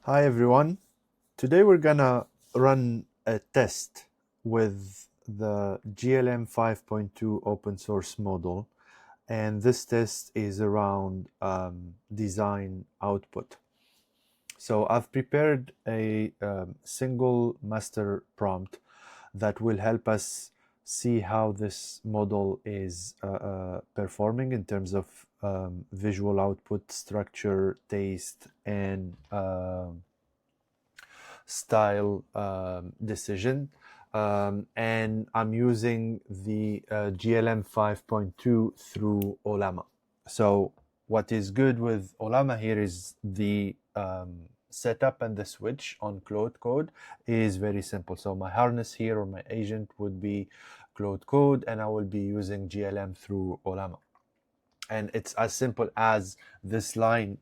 Hi everyone. Today we're gonna run a test with the GLM 5.2 open source model, and this test is around design output. So I've prepared a single master prompt that will help us see how this model is performing in terms of visual output, structure, taste, and style decision. And I'm using the GLM 5.2 through Ollama. So what is good with Ollama here is the setup and the switch on Claude Code is very simple. So my harness here or my agent would be Claude Code, and I will be using GLM through Ollama. And it's as simple as this line,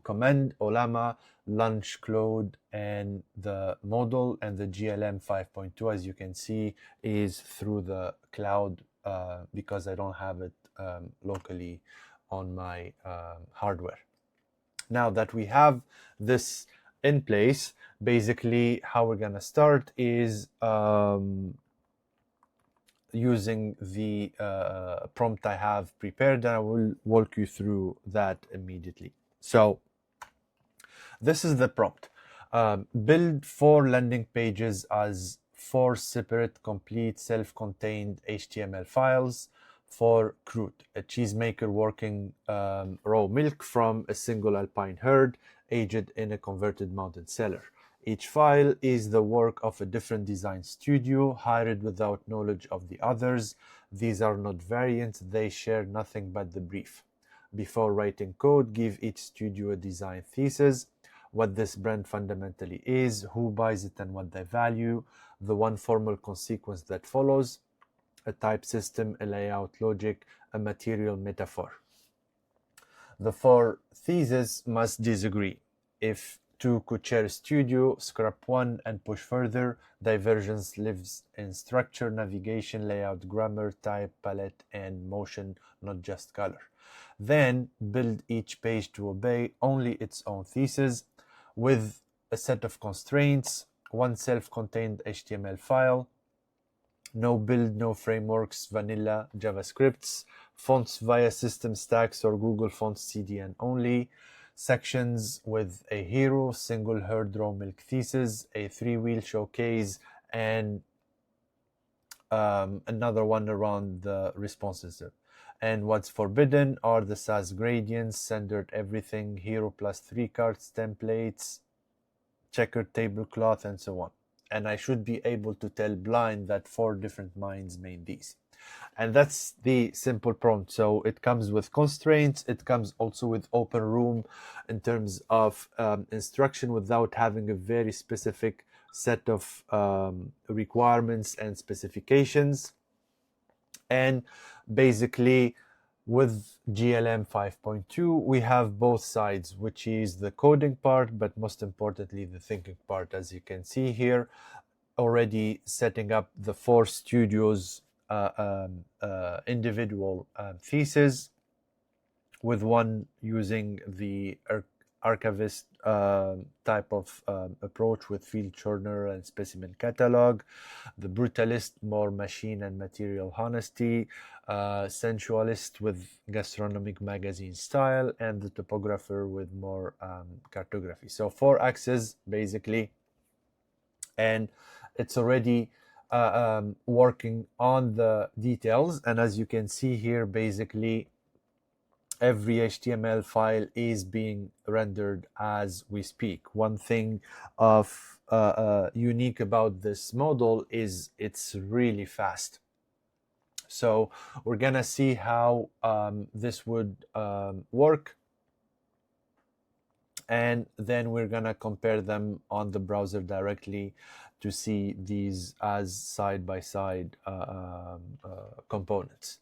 command Ollama launch Claude, and the model and the GLM 5.2, as you can see, is through the cloud because I don't have it locally on my hardware. Now that we have this in place, basically how we're gonna start is using the prompt I have prepared, and I will walk you through that immediately. So this is the prompt. Build 4 landing pages as 4 separate, complete, self-contained HTML files for Crude, a cheesemaker working raw milk from a single alpine herd, aged in a converted mountain cellar. Each file is the work of a different design studio, hired without knowledge of the others. These are not variants, they share nothing but the brief. Before writing code, give each studio a design thesis, what this brand fundamentally is, who buys it and what they value, the one formal consequence that follows, a type system, a layout logic, a material metaphor. The 4 theses must disagree. If 2 could share a studio, scrap 1 and push further. Divergence lives in structure, navigation, layout, grammar, type, palette, and motion, not just color. Then build each page to obey only its own thesis with a set of constraints, one self-contained HTML file, no build, no frameworks, vanilla JavaScripts, fonts via system stacks or Google Fonts CDN only, sections with a hero, single herd raw milk thesis, a 3-wheel showcase, and another one around the responses. And what's forbidden are the SAS gradients, centered everything, hero plus 3 cards, templates, checkered tablecloth, and so on. And I should be able to tell blind that 4 different minds made these. And that's the simple prompt. So it comes with constraints. It comes also with open room in terms of instruction without having a very specific set of requirements and specifications. And basically with GLM 5.2, we have both sides, which is the coding part, but most importantly, the thinking part. As you can see here, already setting up the 4 studios individual thesis, with one using the archivist type of approach with field journal and specimen catalog, the brutalist more machine and material honesty, sensualist with gastronomic magazine style, and the topographer with more cartography. So 4 axes basically, and it's already working on the details. And as you can see here, basically every HTML file is being rendered as we speak. One thing of unique about this model is it's really fast. So we're gonna see how this would work, and then we're gonna compare them on the browser directly to see these as side-by-side components.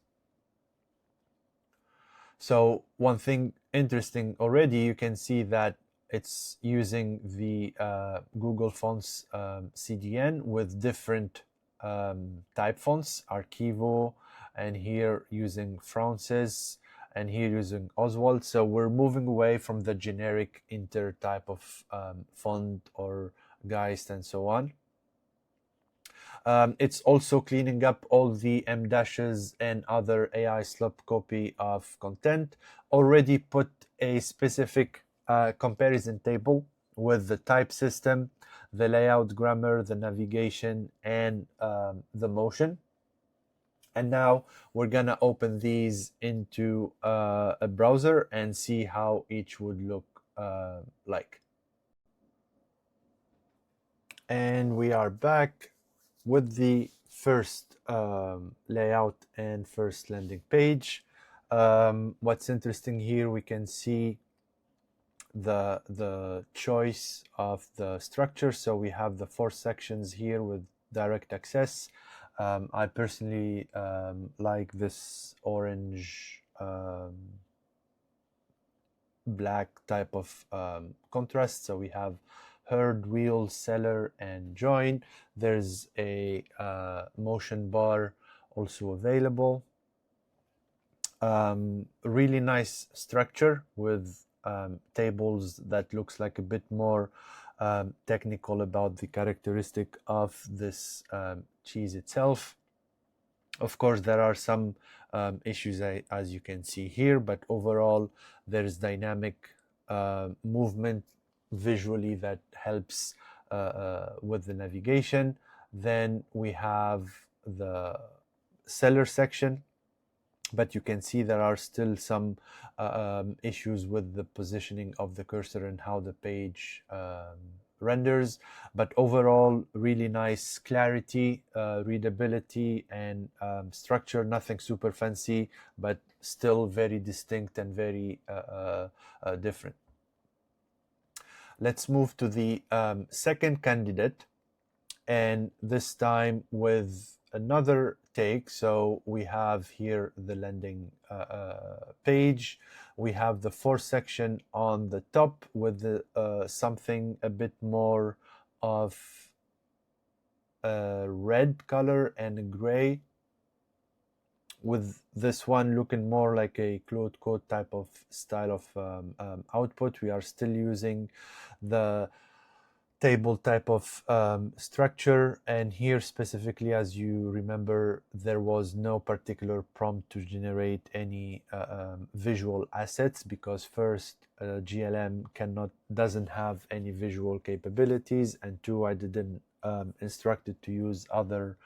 So one thing interesting already, you can see that it's using the Google Fonts CDN with different type fonts, Archivo, and here using Frances, and here using Oswald. So we're moving away from the generic inter type of font or Geist and so on. It's also cleaning up all the M dashes and other AI slop copy of content. Already put a specific comparison table with the type system, the layout, grammar, the navigation, and the motion. And now we're gonna open these into a browser and see how each would look like. And we are back with the first layout and first landing page. What's interesting here, we can see the choice of the structure. So we have the 4 sections here with direct access. I personally like this orange black type of contrast. So we have herd, wheel, seller, and join. There's a motion bar also available. Really nice structure with tables that looks like a bit more technical about the characteristic of this cheese itself. Of course, there are some issues as you can see here, but overall there's dynamic movement visually that helps with the navigation. Then we have the seller section, but you can see there are still some issues with the positioning of the cursor and how the page renders. But overall, really nice clarity, readability, and structure. Nothing super fancy, but still very distinct and very different. Let's move to the second candidate, and this time with another take. So we have here the landing page. We have the 4 section on the top with the, something a bit more of a red color and a gray, with this one looking more like a Claude Code type of style of output. We are still using the table type of structure, and here specifically, as you remember, there was no particular prompt to generate any visual assets, because first, GLM doesn't have any visual capabilities, and 2, I didn't instruct it to use other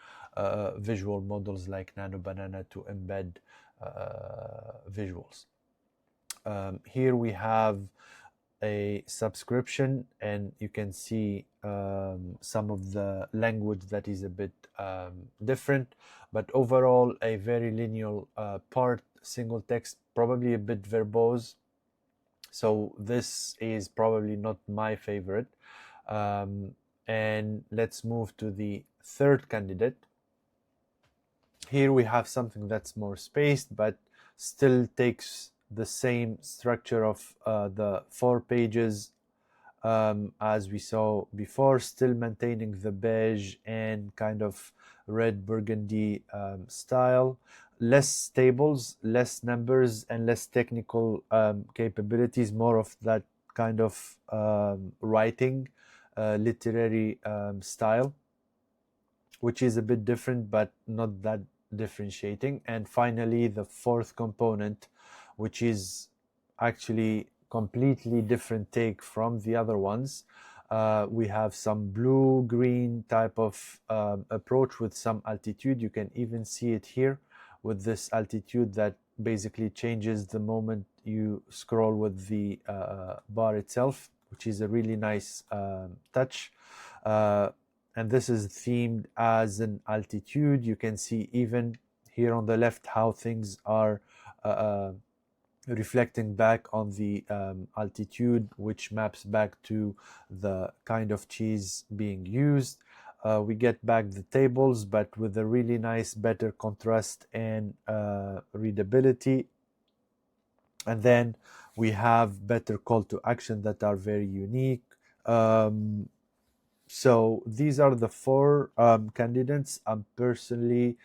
visual models like Nano Banana to embed visuals. Here we have a subscription, and you can see some of the language that is a bit different, but overall a very linear part, single text, probably a bit verbose. So this is probably not my favorite. And let's move to the third candidate. Here we have something that's more spaced, but still takes the same structure of the 4 pages as we saw before, still maintaining the beige and kind of red burgundy style. Less tables, less numbers, and less technical capabilities, more of that kind of writing, literary style, which is a bit different, but not that differentiating. And finally, the 4th component, which is actually completely different take from the other ones. We have some blue-green type of approach with some altitude. You can even see it here with this altitude that basically changes the moment you scroll with the bar itself, which is a really nice touch. And this is themed as an altitude. You can see even here on the left how things are reflecting back on the altitude, which maps back to the kind of cheese being used. We get back the tables, but with a really nice, better contrast and readability. And then we have better call to action that are very unique. So these are the 4 candidates. I'm personally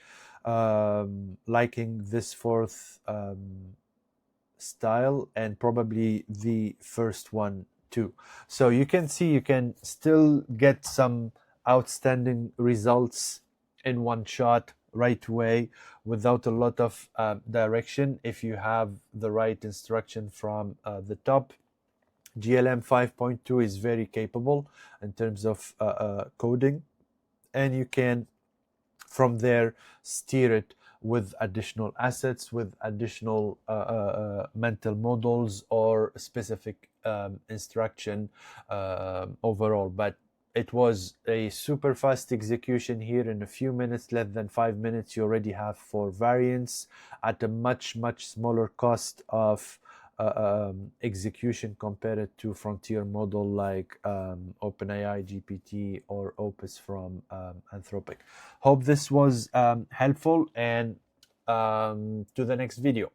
liking this 4th style, and probably the first one too. So you can see you can still get some outstanding results in one shot right away without a lot of direction if you have the right instruction from the top. GLM 5.2 is very capable in terms of coding, and you can from there steer it with additional assets, with additional mental models or specific instruction overall. But it was a super fast execution here. In a few minutes, less than 5 minutes, you already have 4 variants at a much smaller cost of execution compared to frontier model like OpenAI GPT or Opus from Anthropic. Hope this was helpful, and to the next video.